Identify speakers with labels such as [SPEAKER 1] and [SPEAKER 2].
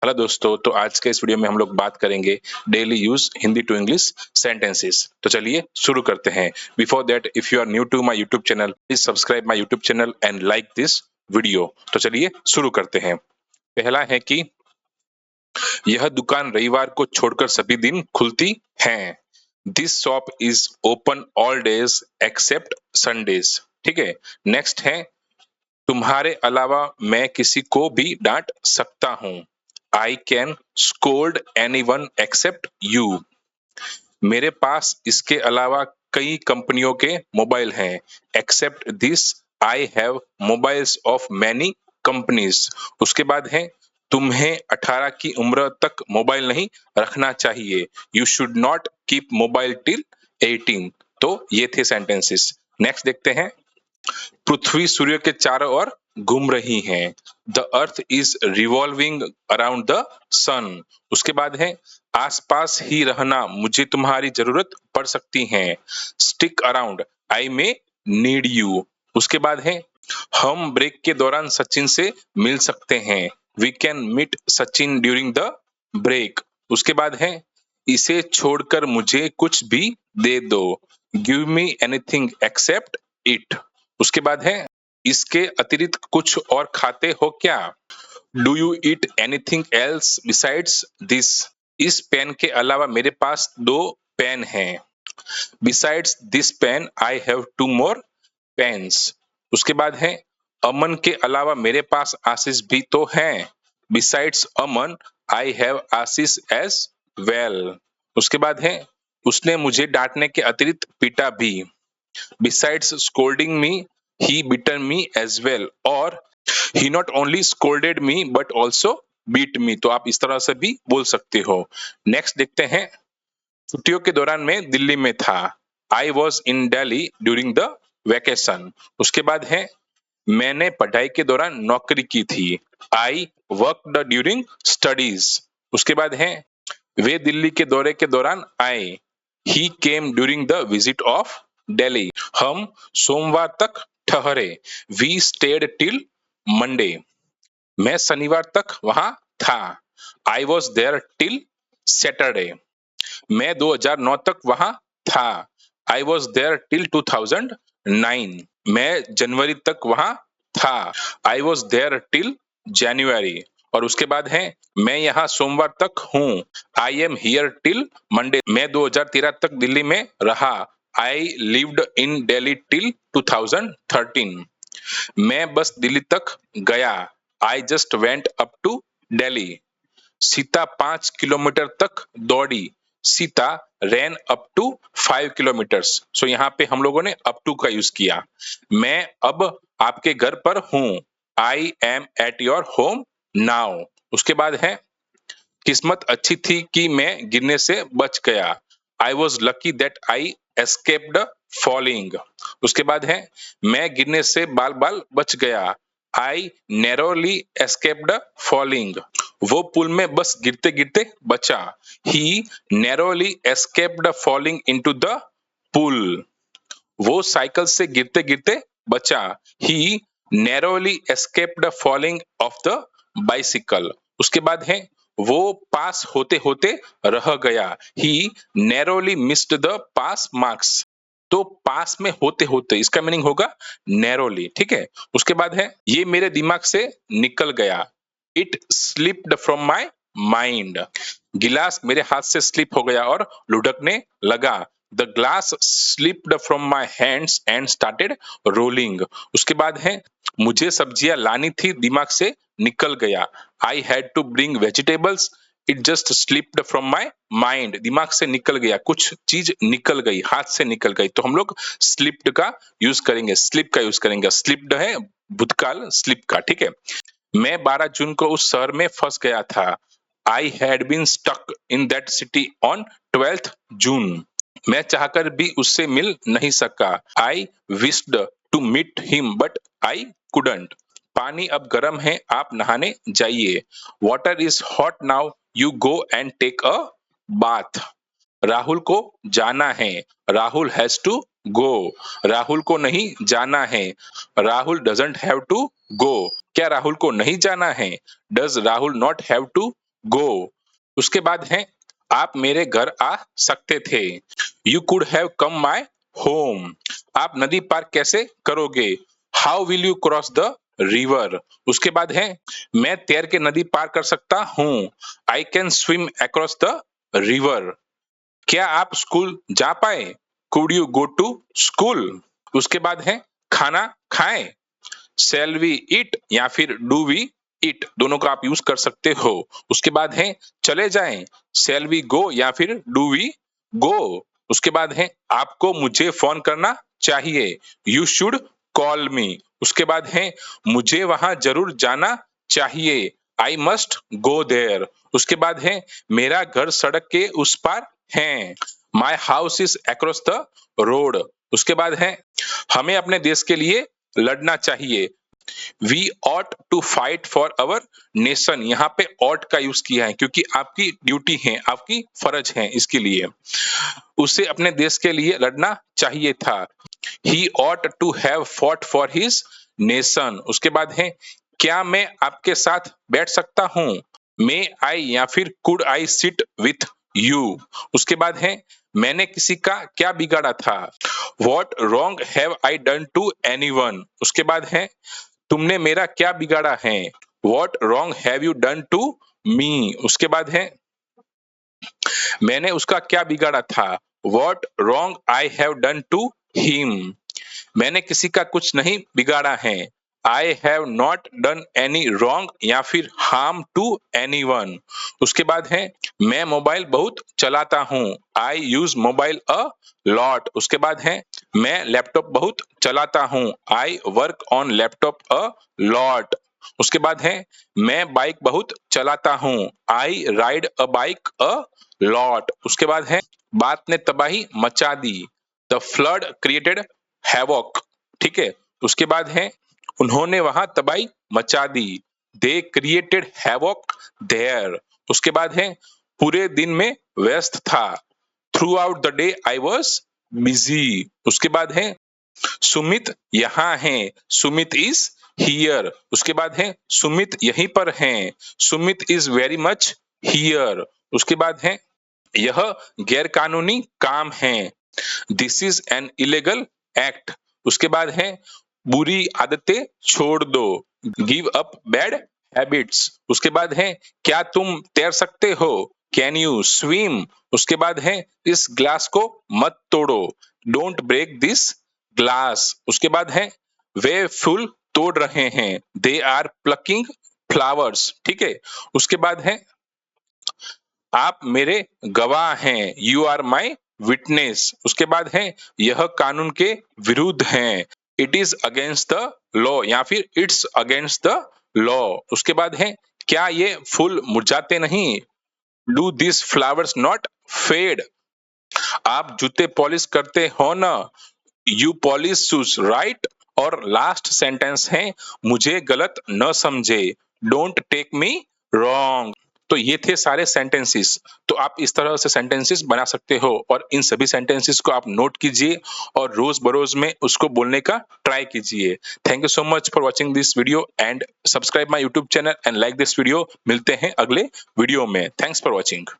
[SPEAKER 1] Hello दोस्तों, तो आज के इस वीडियो में हम लोग बात करेंगे daily use Hindi to English sentences. तो चलिए शुरू करते हैं। Before that, if you are new to my YouTube channel, please subscribe my YouTube channel and like this video. तो चलिए शुरू करते हैं। पहला है कि यह दुकान रविवार को छोड़कर सभी दिन खुलती है। This shop is open all days except Sundays. ठीक है। नेक्स्ट है, तुम्हारे अलावा मैं किसी को भी डांट सकता हूँ। I can scold anyone except you. मेरे पास इसके अलावा कई कंपनियों के मोबाइल हैं। Except this, I have mobiles of many companies. उसके बाद है, तुम्हें 18 की उम्र तक मोबाइल नहीं रखना चाहिए। You should not keep mobile till 18। तो ये थे सेंटेंसेस। नेक्स्ट देखते हैं। पृथ्वी सूर्य के चारों ओर घूम रही है। The earth is revolving around the sun. उसके बाद है, आसपास ही रहना, मुझे तुम्हारी जरूरत पड़ सकती है। Stick around, I may need you. उसके बाद है, हम ब्रेक के दौरान सचिन से मिल सकते हैं। We can meet Sachin during the break. उसके बाद है, इसे छोड़कर मुझे कुछ भी दे दो। Give me anything accept it. उसके बाद है, इसके अतिरिक्त कुछ और खाते हो क्या? Do you eat anything else besides this? इस पेन के अलावा मेरे पास 2 पेन हैं। Besides this pen I have 2 more pens. उसके बाद है, अमन के अलावा मेरे पास आशीष भी तो है। Besides Aman I have Ashish as well. उसके बाद है, उसने मुझे डांटने के अतिरिक्त पीटा भी। Besides scolding me, he beaten me as well, और he not only scolded me but also beat me। तो आप इस तरह से भी बोल सकते हो। नेक्स्ट देखते हैं। छुट्टियों के दौरान मैं दिल्ली में था। I was in Delhi during the vacation। उसके बाद है, मैंने पढ़ाई के दौरान नौकरी की थी। I worked during studies। उसके बाद है, वे दिल्ली के दौरे के दौरान आए। He came during the visit of Delhi। हम सोमवार तक ठहरे। We stayed till Monday। मैं शनिवार तक वहां था। I was there till Saturday। मैं 2009 तक वहां था। I was there till 2009। मैं जनवरी तक वहां था। I was there till January। और उसके बाद है, मैं यहाँ सोमवार तक हूँ। I am here till Monday। मैं 2013 तक दिल्ली में रहा। I lived in Delhi till 2013। मैं बस दिल्ली तक गया। I just went up to Delhi। Sita 5 kilometre तक दौड़ी। Sita ran up to 5 kilometres. So यहाँ पे हम लोगों ने up to का यूज किया। मैं अब आपके घर पर हूँ। I am at your home now। उसके बाद है, किस्मत अच्छी थी कि मैं गिरने से बच गया। I was lucky that I escaped falling। उसके बाद है, मैं गिरने से बाल बाल बच गया। I narrowly escaped falling। वो पुल में बस गिरते गिरते बचा। He narrowly escaped falling into the pool। वो साइकिल से गिरते गिरते बचा। He narrowly escaped falling off the bicycle। उसके बाद है, वो पास होते होते रह गया। He narrowly missed the pass marks। तो पास में होते होते, इसका मीनिंग होगा नैरोली। ठीक है। उसके बाद है, ये मेरे दिमाग से निकल गया। It slipped from my mind. गिलास मेरे हाथ से स्लिप हो गया और लुढ़कने लगा। The glass slipped from my hands and started rolling. उसके बाद है, मुझे सब्जियां लानी थी, दिमाग से निकल गया। I had to bring vegetables, it just slipped from my mind. दिमाग से निकल गया, कुछ चीज निकल गई, हाथ से निकल गई। तो हम लोग स्लिप्ड का यूज करेंगे, स्लिप का यूज करेंगे। स्लिप्ड है भूतकाल स्लिप का। ठीक है। मैं 12 जून को उस शहर में फंस गया था। I had been stuck in that city on 12th June. मैं चाहकर भी उससे मिल नहीं सका। I wished to meet him but I couldn't. पानी अब गर्म है, आप नहाने जाइए। Water is hot now, you go and take a bath. Rahul को जाना है। Rahul has to go. Rahul को नहीं जाना है। Rahul doesn't have to go. क्या राहुल को नहीं जाना है? Does Rahul not have to go. उसके बाद है आप मेरे घर आ सकते थे। You could have come my home. आप नदी पार कैसे करोगे? How will you cross the river. उसके बाद है मैं तैर के नदी पार कर सकता हूँ। I can swim across the river. क्या आप स्कूल जा पाए? Could you go to school. उसके बाद है खाना खाएं। शैल वी ईट या फिर डू वी ईट, दोनों का आप यूज कर सकते हो। उसके बाद है चले जाएं। शैल वी गो या फिर डू वी गो। उसके बाद है आपको मुझे फोन करना चाहिए। You should call me. उसके बाद है मुझे वहां जरूर जाना चाहिए। I must go there. उसके बाद है मेरा घर सड़क के उस पार है। My house is across the road. उसके बाद है हमें अपने देश के लिए लड़ना चाहिए। We ought to fight for our nation. यहाँ पे ऑट का यूज किया है क्योंकि आपकी ड्यूटी है, आपकी फर्ज है, इसके लिए उसे अपने देश के लिए लड़ना चाहिए था। He ought to have fought for his nation. उसके बाद है क्या मैं आपके साथ बैठ सकता हूँ? मे आई या फिर could I sit with you. उसके बाद है मैंने किसी का क्या बिगाड़ा था? What wrong have I done to any one. उसके बाद है तुमने मेरा क्या बिगाड़ा है? What wrong have you done to me. उसके बाद है मैंने उसका क्या बिगाड़ा था? What wrong I have done to him. मैंने किसी का कुछ नहीं बिगाड़ा है। I have not done any wrong या फिर हार्म टू एनी वन। उसके बाद है मैं मोबाइल बहुत चलाता हूँ। I use mobile a lot. उसके बाद है मैं लैपटॉप बहुत चलाता हूँ। I work on laptop a lot. उसके बाद है मैं बाइक बहुत चलाता हूँ। I ride a bike a lot. उसके बाद है बात ने तबाही मचा दी। The flood created havoc. ठीक है। उसके बाद है उन्होंने वहां तबाही मचा दी। They created havoc there. उसके बाद है पूरे दिन में व्यस्त था। Through out the day I was busy. उसके बाद है सुमित यहाँ है। Sumit is here. उसके बाद है सुमित यहीं पर है। Sumit is very much here. उसके बाद है यह गैरकानूनी काम है। This is an illegal act. उसके बाद है बुरी आदतें छोड़ दो। Give up bad habits. उसके बाद है क्या तुम तैर सकते हो? Can you swim. उसके बाद है इस ग्लास को मत तोड़ो। Don't break this glass. उसके बाद है वे फूल तोड़ रहे हैं। They are plucking flowers. ठीक है। उसके बाद है आप मेरे गवाह हैं। You are my witness. उसके बाद है यह कानून के विरुद्ध है। It is against the law या फिर इट्स अगेंस्ट द लॉ। उसके बाद है क्या ये फूल मुरझाते नहीं? Do this flowers not fade. आप जूते पॉलिश करते हो ना? You polish shoes right. और लास्ट सेंटेंस है मुझे गलत न समझे। Don't take me wrong. तो ये थे सारे सेंटेंसेस। तो आप इस तरह से सेंटेंसेस बना सकते हो और इन सभी सेंटेंसेस को आप नोट कीजिए और रोज बरोज में उसको बोलने का ट्राई कीजिए। Thank you so much for watching this video and subscribe my YouTube channel and like this video. मिलते हैं अगले वीडियो में। Thanks for watching.